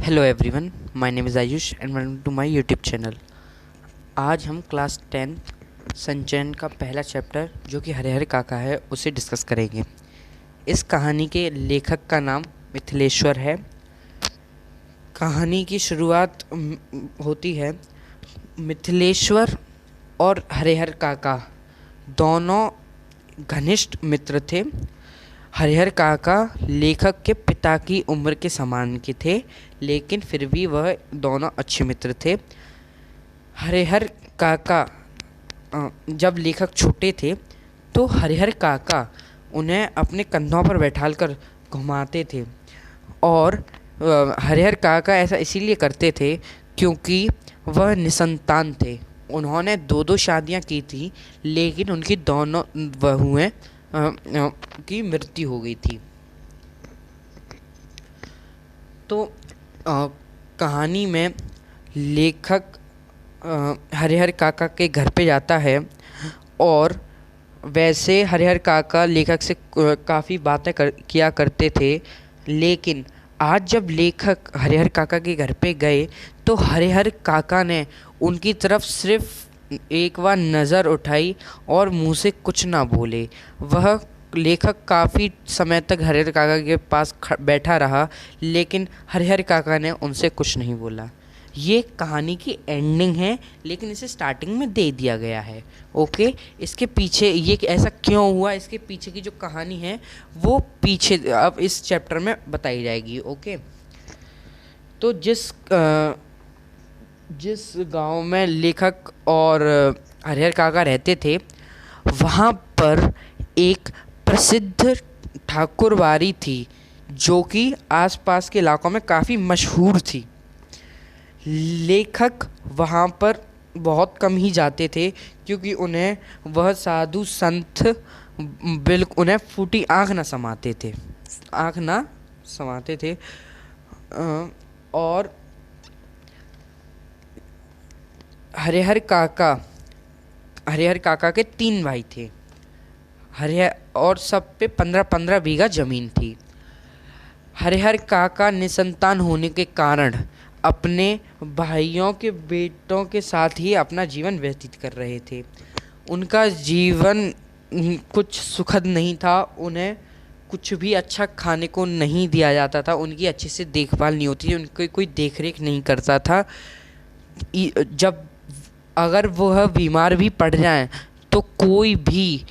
Hello everyone, my name is Ayush and welcome to my YouTube channel. आज हम class 10 संचयन का पहला चैप्टर जो कि हरिहर काका है उसे डिस्कस करेंगे। इस कहानी के लेखक का नाम मिथिलेश्वर है। कहानी की शुरुआत होती है मिथिलेश्वर और हरिहर काका दोनों घनिष्ठ मित्र थे। हरिहर काका लेखक के पिता की उम्र के समान के थे, लेकिन फिर भी वह दोनों अच्छे मित्र थे। हरिहर काका जब लेखक छोटे थे तो हरिहर काका उन्हें अपने कंधों पर बैठालकर घुमाते थे और हरिहर काका ऐसा इसीलिए करते थे क्योंकि वह निसंतान थे। उन्होंने दो दो शादियां की थी, लेकिन उनकी दोनों बहुएं की मृत्यु हो गई थी। तो कहानी में लेखक हरिहर काका के घर पे जाता है और वैसे हरिहर काका लेखक से काफ़ी बातें किया करते थे, लेकिन आज जब लेखक हरिहर काका के घर पे गए तो हरिहर काका ने उनकी तरफ सिर्फ एक बार नज़र उठाई और मुंह से कुछ ना बोले। वह लेखक काफ़ी समय तक हरिहर काका के पास बैठा रहा, लेकिन हरिहर काका ने उनसे कुछ नहीं बोला। ये कहानी की एंडिंग है, लेकिन इसे स्टार्टिंग में दे दिया गया है। ओके, इसके पीछे ये ऐसा क्यों हुआ, इसके पीछे की जो कहानी है वो पीछे अब इस चैप्टर में बताई जाएगी। ओके, तो जिस गांव में लेखक और हरिहर काका रहते थे वहाँ पर एक प्रसिद्ध ठाकुरबाड़ी थी जो कि आसपास के इलाकों में काफ़ी मशहूर थी। लेखक वहाँ पर बहुत कम ही जाते थे क्योंकि उन्हें वह साधु संत बिल्कुल उन्हें फूटी आँख ना समाते थे। और हरिहर काका के 3 भाई थे। हरिहर और सब पे 15-15 बीघा ज़मीन थी। हरिहर काका निसंतान होने के कारण अपने भाइयों के बेटों के साथ ही अपना जीवन व्यतीत कर रहे थे। उनका जीवन कुछ सुखद नहीं था। उन्हें कुछ भी अच्छा खाने को नहीं दिया जाता था, उनकी अच्छे से देखभाल नहीं होती थी, उनकी कोई देखरेख नहीं करता था। जब अगर वह बीमार भी पड़ जाएं तो कोई भी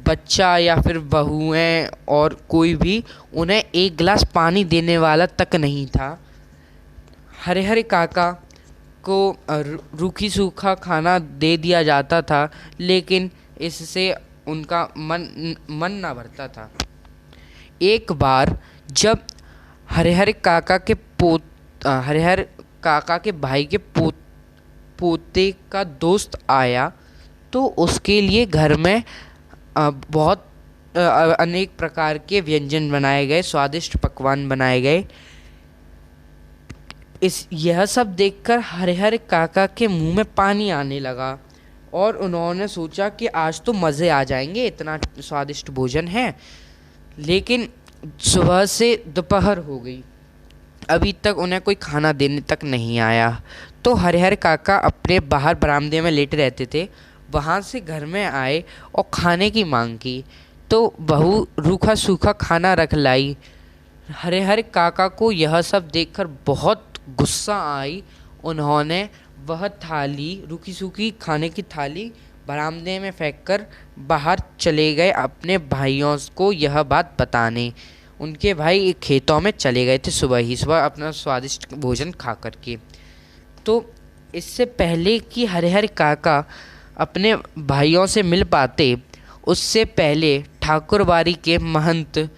बच्चा या फिर बहुएं और कोई भी उन्हें एक गिलास पानी देने वाला तक नहीं था। हरिहर काका को रूखी सूखा खाना दे दिया जाता था, लेकिन इससे उनका मन ना भरता था। एक बार जब हरिहर काका के भाई के पोते का दोस्त आया तो उसके लिए घर में बहुत अनेक प्रकार के व्यंजन बनाए गए, स्वादिष्ट पकवान बनाए गए। यह सब देखकर हरिहर काका के मुंह में पानी आने लगा और उन्होंने सोचा कि आज तो मज़े आ जाएंगे, इतना स्वादिष्ट भोजन है। लेकिन सुबह से दोपहर हो गई, अभी तक उन्हें कोई खाना देने तक नहीं आया। तो हरिहर काका अपने बाहर बरामदे में लेटे रहते थे, वहाँ से घर में आए और खाने की मांग की तो बहू रूखा सूखा खाना रख लाई। हरिहर काका को यह सब देखकर बहुत गुस्सा आई। उन्होंने वह थाली, रूखी सूखी खाने की थाली बरामदे में फेंककर बाहर चले गए अपने भाइयों को यह बात बताने। उनके भाई खेतों में चले गए थे सुबह अपना स्वादिष्ट भोजन खा करके। तो इससे पहले कि हरिहर काका अपने भाइयों से मिल पाते, उससे पहले ठाकुरबाड़ी के महंत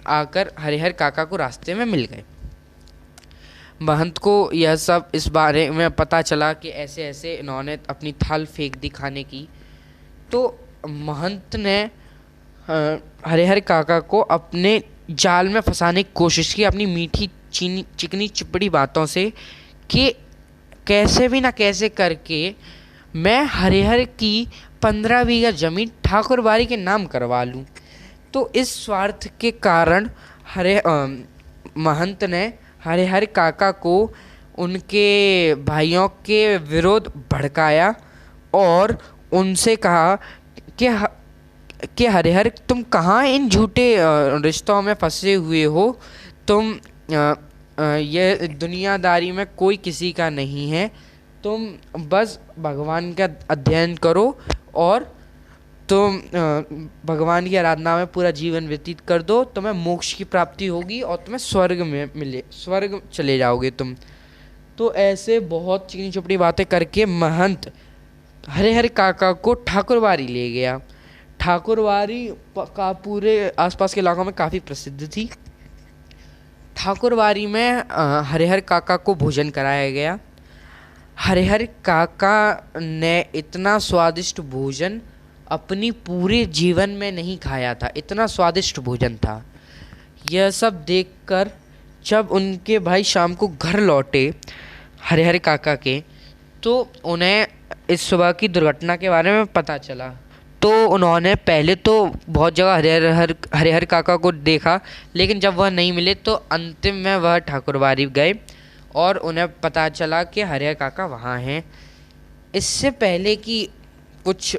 आकर हरिहर काका को रास्ते में मिल गए। महंत को यह सब इस बारे में पता चला कि ऐसे ऐसे इन्होंने अपनी थाल फेंक दी खाने की। तो महंत ने हरिहर काका को अपने जाल में फंसाने की कोशिश की अपनी मीठी चिकनी चिपड़ी बातों से कि कैसे भी ना कैसे करके मैं हरिहर की 15 बीघा ज़मीन ठाकुरबाड़ी के नाम करवा लूँ। तो इस स्वार्थ के कारण महंत ने हरिहर काका को उनके भाइयों के विरोध भड़काया और उनसे कहा कि कि हरिहर, तुम कहाँ इन झूठे रिश्तों में फंसे हुए हो। तुम ये दुनियादारी में कोई किसी का नहीं है। तुम बस भगवान का अध्ययन करो और तुम भगवान की आराधना में पूरा जीवन व्यतीत कर दो। तुम्हें मोक्ष की प्राप्ति होगी और तुम्हें स्वर्ग चले जाओगे तुम। तो ऐसे बहुत चिकनी चुपड़ी बातें करके महंत हरिहर काका को ठाकुरबाड़ी ले गया। ठाकुरबाड़ी का पूरे आसपास के इलाकों में काफ़ी प्रसिद्ध थी। ठाकुरबाड़ी में हरिहर काका को भोजन कराया गया। हरिहर काका ने इतना स्वादिष्ट भोजन अपनी पूरे जीवन में नहीं खाया था, इतना स्वादिष्ट भोजन था। यह सब देखकर जब उनके भाई शाम को घर लौटे हरिहर काका के, तो उन्हें इस सुबह की दुर्घटना के बारे में पता चला। तो उन्होंने पहले तो बहुत जगह हरिहर काका को देखा, लेकिन जब वह नहीं मिले तो अंतिम में वह ठाकुरबाड़ी गए और उन्हें पता चला कि हरिहर काका वहाँ हैं। इससे पहले कि कुछ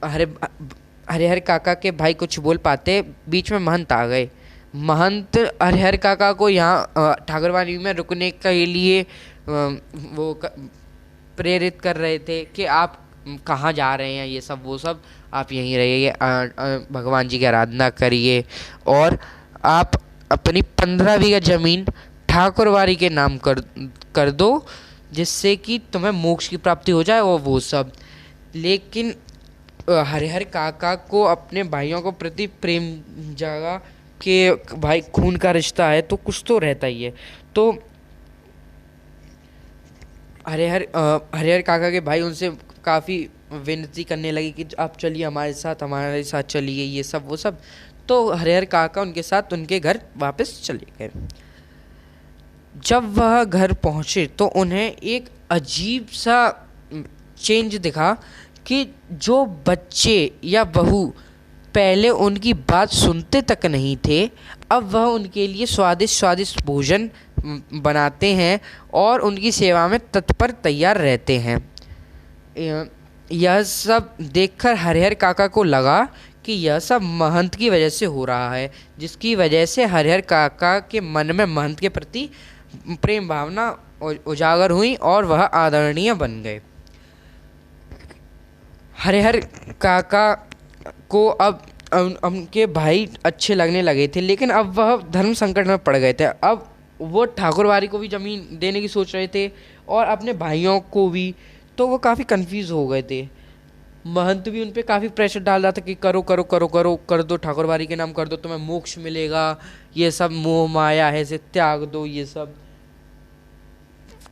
हरिहर काका के भाई कुछ बोल पाते, बीच में महंत आ गए। महंत हरिहर काका को यहाँ ठाकुरबाड़ी में रुकने के लिए प्रेरित कर रहे थे कि आप कहाँ जा रहे हैं, ये सब वो सब, आप यहीं रहिए, भगवान जी की आराधना करिए और आप अपनी 15 बीघा ज़मीन ठाकुरबाड़ी के नाम कर दो, जिससे कि तुम्हें मोक्ष की प्राप्ति हो जाए और वो सब। लेकिन हरिहर काका को अपने भाइयों को प्रति प्रेम जागा कि भाई खून का रिश्ता है तो कुछ तो रहता ही है। तो हरिहर काका के भाई उनसे काफ़ी विनती करने लगे कि आप चलिए हमारे साथ चलिए, ये सब वो सब। तो हरिहर काका उनके साथ उनके घर वापस चले गए। जब वह घर पहुँचे तो उन्हें एक अजीब सा चेंज दिखा कि जो बच्चे या बहू पहले उनकी बात सुनते तक नहीं थे, अब वह उनके लिए स्वादिष्ट स्वादिष्ट भोजन बनाते हैं और उनकी सेवा में तत्पर तैयार रहते हैं। यह सब देखकर हरिहर काका को लगा कि यह सब महंत की वजह से हो रहा है, जिसकी वजह से हरिहर काका के मन में महंत के प्रति प्रेम भावना उजागर हुई और वह आदरणीय बन गए। हरिहर काका को अब उनके भाई अच्छे लगने लगे थे, लेकिन अब वह धर्म संकट में पड़ गए थे। अब वो ठाकुरबाड़ी को भी ज़मीन देने की सोच रहे थे और अपने भाइयों को भी, तो वो काफ़ी कंफ्यूज हो गए थे। महंत भी उन पे काफ़ी प्रेशर डाल रहा था कि करो करो करो करो कर दो, ठाकुरबाड़ी के नाम कर दो, तुम्हें मोक्ष मिलेगा, ये सब मोह माया है, इसे त्याग दो, ये सब।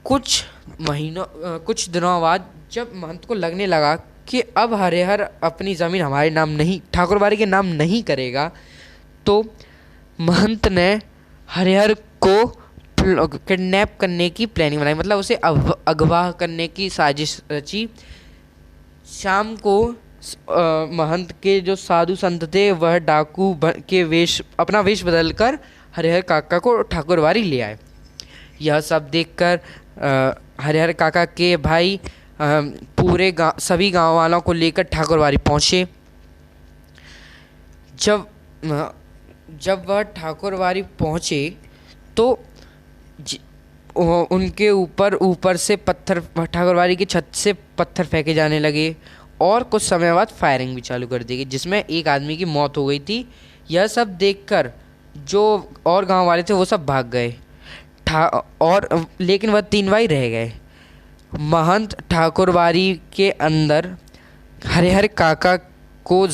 कुछ दिनों बाद जब महंत को लगने लगा कि अब हरिहर अपनी ज़मीन हमारे नाम नहीं, ठाकुरबाड़ी के नाम नहीं करेगा, तो महंत ने हरिहर को किडनैप करने की प्लानिंग बनाई, मतलब उसे अगवा करने की साजिश रची। शाम को महंत के जो साधु संत थे वह डाकू के अपना वेश बदलकर हरिहर काका को ठाकुरबाड़ी ले आए। यह सब देखकर हरिहर काका के भाई पूरे सभी गांव वालों को लेकर ठाकुरबाड़ी पहुँचे। जब वह ठाकुरबाड़ी पहुँचे तो उनके ऊपर से पत्थर, ठाकुरबाड़ी की छत से पत्थर फेंके जाने लगे और कुछ समय बाद फायरिंग भी चालू कर दी गई, जिसमें एक आदमी की मौत हो गई थी। यह सब देखकर जो और गांव वाले थे वो सब भाग गए लेकिन वह 3 भाई रह गए। महंत ठाकुरबाड़ी के अंदर हरिहर काका को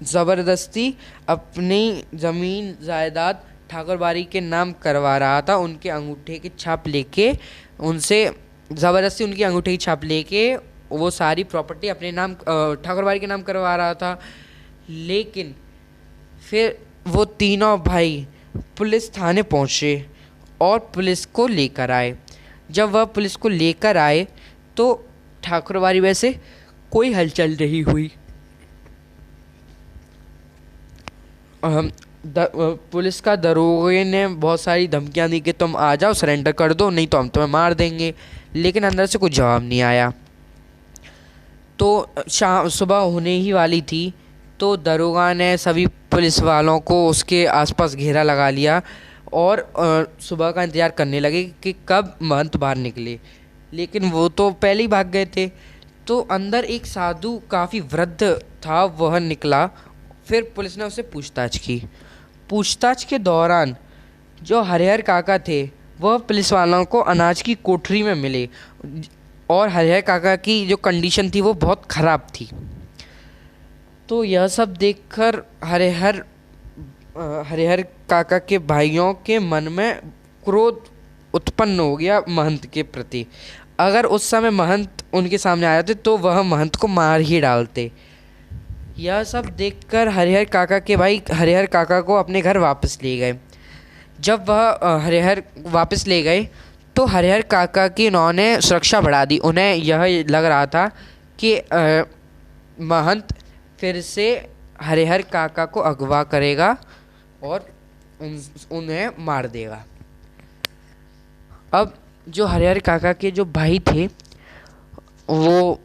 ज़बरदस्ती अपनी ज़मीन जायदाद ठाकुरबाड़ी के नाम करवा रहा था। उनके अंगूठे की छाप लेके, उनसे ज़बरदस्ती उनकी अंगूठे की छाप लेके वो सारी प्रॉपर्टी अपने नाम ठाकुरबाड़ी के नाम करवा रहा था। लेकिन फिर वो तीनों भाई पुलिस थाने पहुँचे और पुलिस को लेकर आए। जब वह पुलिस को लेकर आए तो ठाकुरबाड़ी वैसे कोई हलचल नहीं हुई। पुलिस का दरोगे ने बहुत सारी धमकियां दी कि तुम आ जाओ, सरेंडर कर दो, नहीं तो हम तुम्हें मार देंगे। लेकिन अंदर से कुछ जवाब नहीं आया। तो शाम सुबह होने ही वाली थी, तो दरोगा ने सभी पुलिस वालों को उसके आसपास घेरा लगा लिया और सुबह का इंतज़ार करने लगे कि कब महंत बाहर निकले। लेकिन वो तो पहले ही भाग गए थे। तो अंदर एक साधु काफ़ी वृद्ध था, वह निकला। फिर पुलिस ने उससे पूछताछ की। पूछताछ के दौरान जो हरिहर काका थे वह पुलिस वालों को अनाज की कोठरी में मिले, और हरिहर काका की जो कंडीशन थी वो बहुत ख़राब थी। तो यह सब देखकर हरिहर काका के भाइयों के मन में क्रोध उत्पन्न हो गया महंत के प्रति। अगर उस समय महंत उनके सामने आ जाते तो वह महंत को मार ही डालते। यह सब देखकर हरिहर काका के भाई हरिहर काका को अपने घर वापस ले गए। जब वह हरिहर वापस ले गए तो हरिहर काका की उन्होंने सुरक्षा बढ़ा दी। उन्हें यह लग रहा था कि महंत फिर से हरिहर काका को अगवा करेगा और उन्हें मार देगा। अब जो हरिहर काका के जो भाई थे वो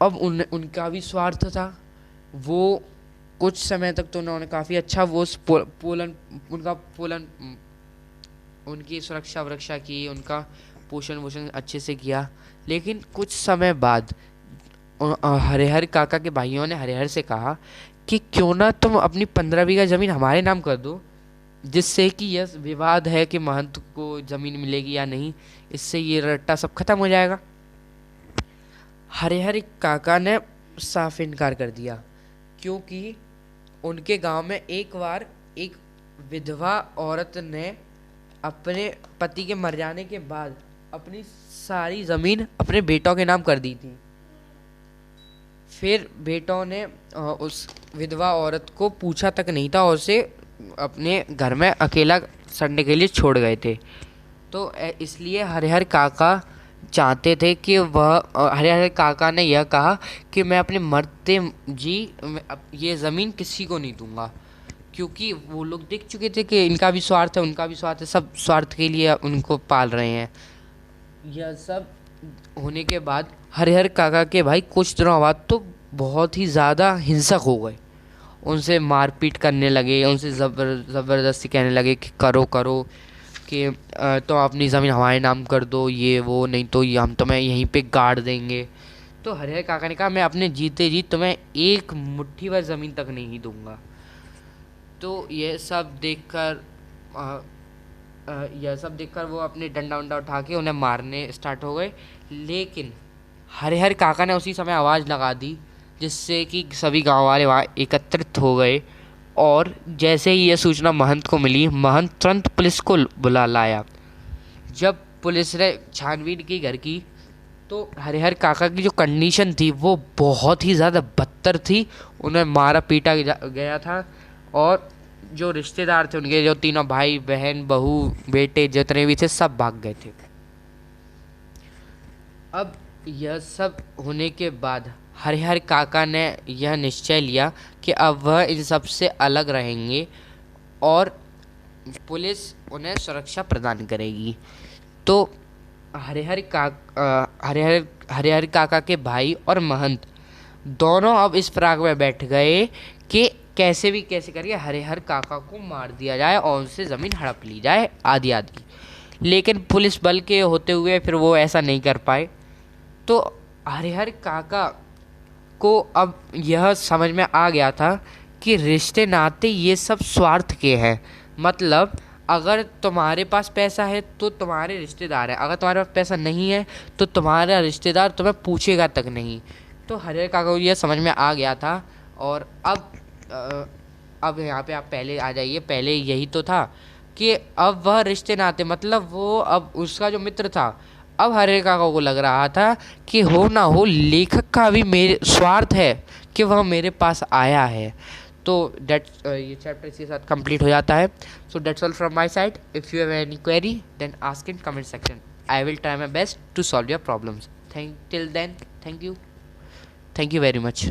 अब उनका भी स्वार्थ था। वो कुछ समय तक तो उन्होंने काफ़ी अच्छा वो पोलन उनकी सुरक्षा वरक्षा की, उनका पोषण वोषण अच्छे से किया। लेकिन कुछ समय बाद हरिहर काका के भाइयों ने हरिहर से कहा कि क्यों ना तुम अपनी 15 बीघा ज़मीन हमारे नाम कर दो, जिससे कि यह विवाद है कि महंत को ज़मीन मिलेगी या नहीं, इससे ये रट्टा सब खत्म हो जाएगा। हरिहर काका ने साफ इनकार कर दिया, क्योंकि उनके गांव में एक बार एक विधवा औरत ने अपने पति के मर जाने के बाद अपनी सारी ज़मीन अपने बेटों के नाम कर दी थी। फिर बेटों ने उस विधवा औरत को पूछा तक नहीं था और उसे अपने घर में अकेला सड़ने के लिए छोड़ गए थे। तो इसलिए हरिहर काका चाहते थे कि हरिहर काका ने यह कहा कि मैं अपने मरते जी ये ज़मीन किसी को नहीं दूंगा, क्योंकि वो लोग देख चुके थे कि इनका भी स्वार्थ है, उनका भी स्वार्थ है, सब स्वार्थ के लिए उनको पाल रहे हैं। यह सब होने के बाद हरिहर काका के भाई कुछ दिनों बाद तो बहुत ही ज़्यादा हिंसक हो गए। उनसे मारपीट करने लगे, उनसे ज़बरदस्ती कहने लगे कि करो करो, कि तो अपनी ज़मीन हमारे नाम कर दो, ये वो, नहीं तो ये हम तुम्हें यहीं पे गाड़ देंगे। तो हरिहर काका ने कहा मैं अपने जीते जी तुम्हें एक मुट्ठी भर ज़मीन तक नहीं दूंगा। तो यह सब देखकर वो अपने डंडा वंडा उठा के उन्हें मारने स्टार्ट हो गए। लेकिन हरिहर काका ने उसी समय आवाज़ लगा दी, जिससे कि सभी गांव वाले वहाँ एकत्रित हो गए। और जैसे ही यह सूचना महंत को मिली, महंत तुरंत पुलिस को बुला लाया। जब पुलिस ने छानबीन की घर की, तो हरिहर काका की जो कंडीशन थी वो बहुत ही ज़्यादा बदतर थी। उन्हें मारा पीटा गया था, और जो रिश्तेदार थे उनके, जो तीनों भाई बहन बहू बेटे जितने भी थे, सब भाग गए थे। अब यह सब होने के बाद हरिहर काका ने यह निश्चय लिया कि अब वह इन सब से अलग रहेंगे और पुलिस उन्हें सुरक्षा प्रदान करेगी। तो हरिहर काका के भाई और महंत दोनों अब इस फिराक में बैठ गए कि कैसे भी कैसे करके हरिहर काका को मार दिया जाए और उनसे ज़मीन हड़प ली जाए आदि आदि। लेकिन पुलिस बल के होते हुए फिर वो ऐसा नहीं कर पाए। तो हरिहर काका को अब यह समझ में आ गया था कि रिश्ते नाते ये सब स्वार्थ के हैं। मतलब अगर तुम्हारे पास पैसा है तो तुम्हारे रिश्तेदार हैं, अगर तुम्हारे पास पैसा नहीं है तो तुम्हारा रिश्तेदार तुम्हें पूछेगा तक नहीं। तो हरिहर काका को यह समझ में आ गया था। और अब यहाँ पे आप पहले आ जाइए। पहले यही तो था कि अब वह रिश्ते नाते, मतलब वो अब उसका जो मित्र था, अब हरिहर काका को लग रहा था कि हो ना हो लेखक का भी मेरे स्वार्थ है कि वह मेरे पास आया है। तो ये चैप्टर इसके साथ कंप्लीट हो जाता है। So that's all from my side. If you have any query then ask in comment section. I will try my best to solve your problems. Till then thank you very much.